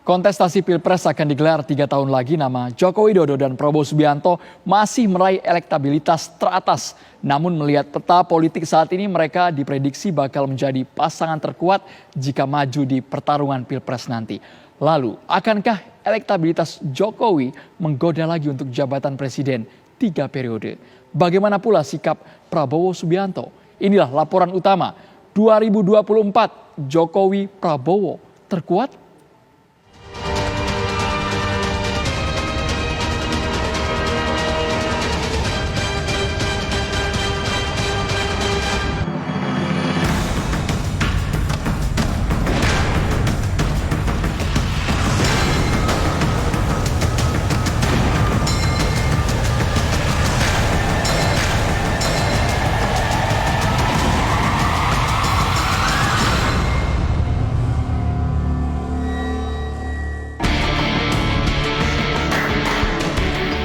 Kontestasi Pilpres akan digelar 3 tahun lagi. Nama Joko Widodo dan Prabowo Subianto masih meraih elektabilitas teratas. Namun melihat peta politik saat ini, mereka diprediksi bakal menjadi pasangan terkuat jika maju di pertarungan Pilpres nanti. Lalu, akankah elektabilitas Jokowi menggoda lagi untuk jabatan presiden 3 periode? Bagaimana pula sikap Prabowo Subianto? Inilah laporan utama 2024 Jokowi Prabowo terkuat.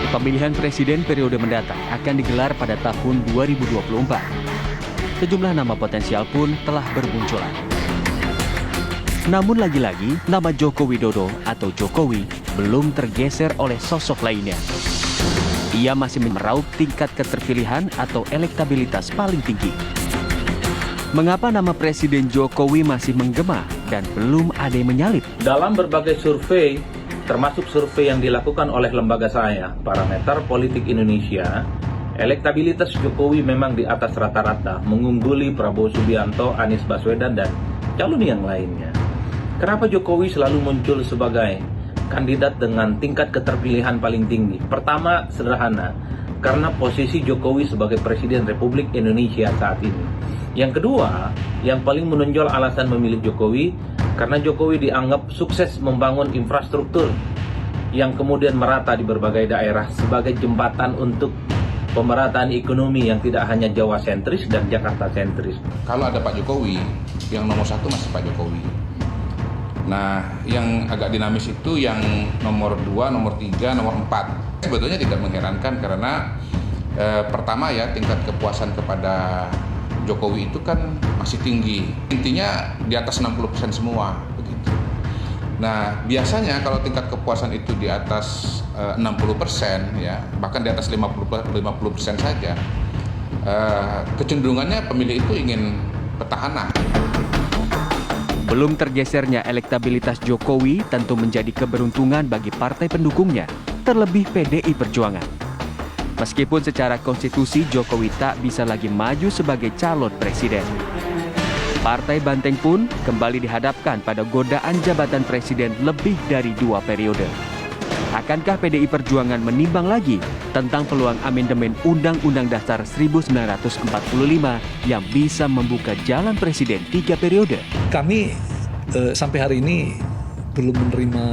Pemilihan presiden periode mendatang akan digelar pada tahun 2024. Sejumlah nama potensial pun telah bermunculan. Namun lagi-lagi, nama Joko Widodo atau Jokowi belum tergeser oleh sosok lainnya. Ia masih meraup tingkat keterpilihan atau elektabilitas paling tinggi. Mengapa nama Presiden Jokowi masih menggema dan belum ada yang menyalip? Dalam berbagai survei, termasuk survei yang dilakukan oleh lembaga saya, Parameter Politik Indonesia, elektabilitas Jokowi memang di atas rata-rata, mengungguli Prabowo Subianto, Anies Baswedan, dan calon yang lainnya. Kenapa Jokowi selalu muncul sebagai kandidat dengan tingkat keterpilihan paling tinggi? Pertama, sederhana, karena posisi Jokowi sebagai Presiden Republik Indonesia saat ini. Yang kedua, yang paling menonjol alasan memilih Jokowi, karena Jokowi dianggap sukses membangun infrastruktur yang kemudian merata di berbagai daerah sebagai jembatan untuk pemerataan ekonomi yang tidak hanya Jawa sentris dan Jakarta sentris. Kalau ada Pak Jokowi, yang nomor 1 masih Pak Jokowi. Nah, yang agak dinamis itu yang nomor 2, nomor 3, nomor 4. Sebetulnya tidak mengherankan karena pertama ya, tingkat kepuasan kepada Jokowi itu kan masih tinggi, intinya di atas 60% semua begitu. Nah, biasanya kalau tingkat kepuasan itu di atas 60% ya, bahkan di atas 50% saja, kecenderungannya pemilih itu ingin petahana. Belum tergesernya elektabilitas Jokowi tentu menjadi keberuntungan bagi partai pendukungnya, terlebih PDI Perjuangan. Meskipun secara konstitusi Jokowi tak bisa lagi maju sebagai calon presiden. Partai Banteng pun kembali dihadapkan pada godaan jabatan presiden lebih dari 2 periode. Akankah PDI Perjuangan menimbang lagi tentang peluang amandemen Undang-Undang Dasar 1945 yang bisa membuka jalan presiden 3 periode? Kami sampai hari ini belum menerima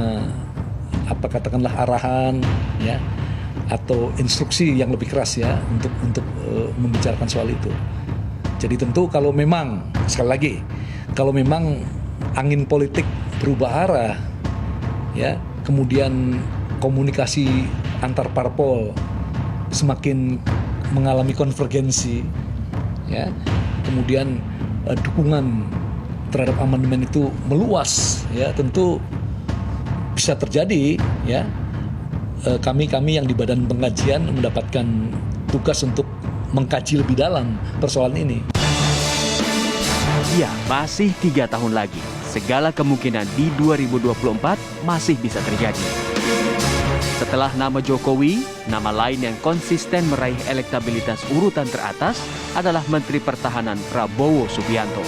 katakanlah arahan ya, atau instruksi yang lebih keras ya untuk membicarakan soal itu. Jadi tentu kalau memang, sekali lagi, kalau memang angin politik berubah arah ya, kemudian komunikasi antar parpol semakin mengalami konvergensi ya, kemudian dukungan terhadap amandemen itu meluas ya, tentu bisa terjadi ya. Kami yang di Badan Pengkajian mendapatkan tugas untuk mengkaji lebih dalam persoalan ini. Ya, masih 3 tahun lagi. Segala kemungkinan di 2024 masih bisa terjadi. Setelah nama Jokowi, nama lain yang konsisten meraih elektabilitas urutan teratas adalah Menteri Pertahanan Prabowo Subianto.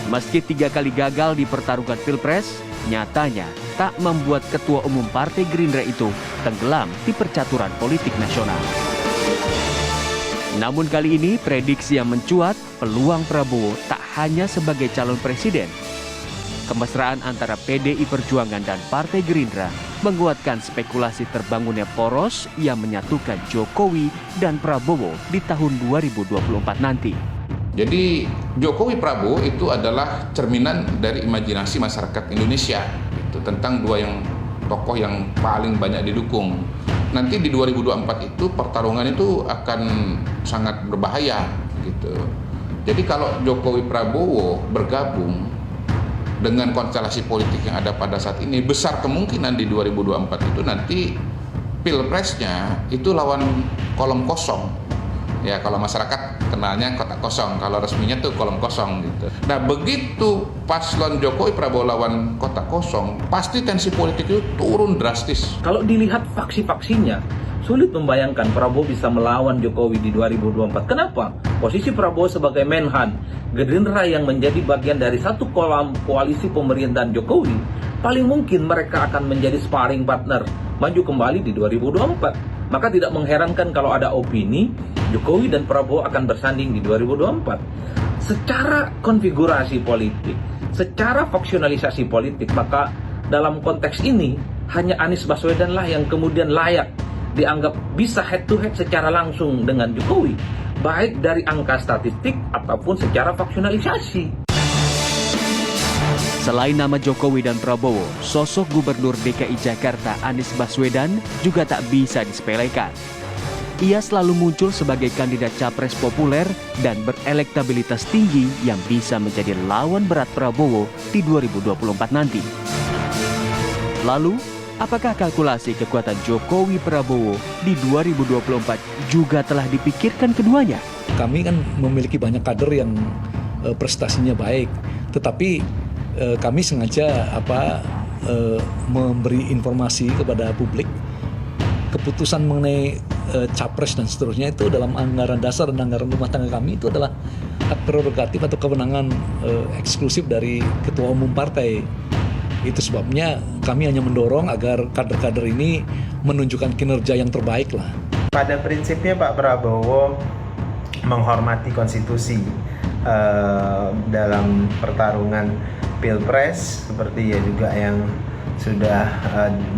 Meski 3 kali gagal di pertarungan Pilpres, nyatanya tak membuat Ketua Umum Partai Gerindra itu tenggelam di percaturan politik nasional. Namun kali ini prediksi yang mencuat, peluang Prabowo tak hanya sebagai calon presiden. Kemesraan antara PDI Perjuangan dan Partai Gerindra menguatkan spekulasi terbangunnya poros yang menyatukan Jokowi dan Prabowo di tahun 2024 nanti. Jadi Jokowi Prabowo itu adalah cerminan dari imajinasi masyarakat Indonesia itu tentang tokoh yang paling banyak didukung. Nanti di 2024 itu pertarungan itu akan sangat berbahaya gitu. Jadi kalau Jokowi Prabowo bergabung dengan konstelasi politik yang ada pada saat ini, besar kemungkinan di 2024 itu nanti pilpresnya itu lawan kolom kosong. Ya, kalau masyarakat kenalnya kotak kosong, kalau resminya tuh kolom kosong gitu. Nah, begitu paslon Jokowi Prabowo lawan kotak kosong, pasti tensi politik itu turun drastis. Kalau dilihat faksi-faksinya, sulit membayangkan Prabowo bisa melawan Jokowi di 2024. Kenapa? Posisi Prabowo sebagai Menhan, Gerindra yang menjadi bagian dari satu koalisi pemerintahan Jokowi, paling mungkin mereka akan menjadi sparring partner maju kembali di 2024. Maka tidak mengherankan kalau ada opini Jokowi dan Prabowo akan bersanding di 2024. Secara konfigurasi politik, secara faksionalisasi politik, maka dalam konteks ini hanya Anies Baswedan lah yang kemudian layak dianggap bisa head to head secara langsung dengan Jokowi, baik dari angka statistik ataupun secara faksionalisasi. Selain nama Jokowi dan Prabowo, sosok Gubernur DKI Jakarta Anies Baswedan juga tak bisa disepelekan. Ia selalu muncul sebagai kandidat capres populer dan berelektabilitas tinggi yang bisa menjadi lawan berat Prabowo di 2024 nanti. Lalu, apakah kalkulasi kekuatan Jokowi Prabowo di 2024 juga telah dipikirkan keduanya? Kami kan memiliki banyak kader yang prestasinya baik, tetapi kami sengaja memberi informasi kepada publik. Keputusan mengenai capres dan seterusnya itu dalam anggaran dasar dan anggaran rumah tangga kami itu adalah hak prerogatif atau kewenangan eksklusif dari ketua umum partai. Itu sebabnya kami hanya mendorong agar kader-kader ini menunjukkan kinerja yang terbaik lah. Pada prinsipnya Pak Prabowo menghormati konstitusi dalam pertarungan Pilpres, seperti ya juga yang sudah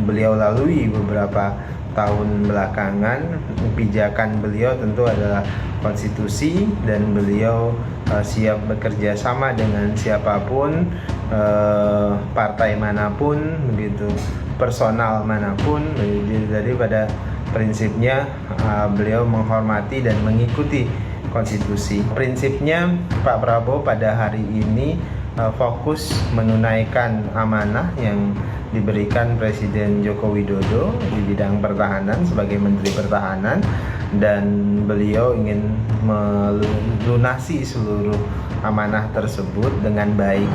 beliau lalui beberapa tahun belakangan. Pijakan beliau tentu adalah konstitusi dan beliau siap bekerja sama dengan siapapun, partai manapun, begitu, personal manapun. Jadi pada prinsipnya beliau menghormati dan mengikuti konstitusi. Prinsipnya Pak Prabowo pada hari ini fokus menunaikan amanah yang diberikan Presiden Joko Widodo di bidang pertahanan sebagai Menteri Pertahanan, dan beliau ingin melunasi seluruh amanah tersebut dengan baik.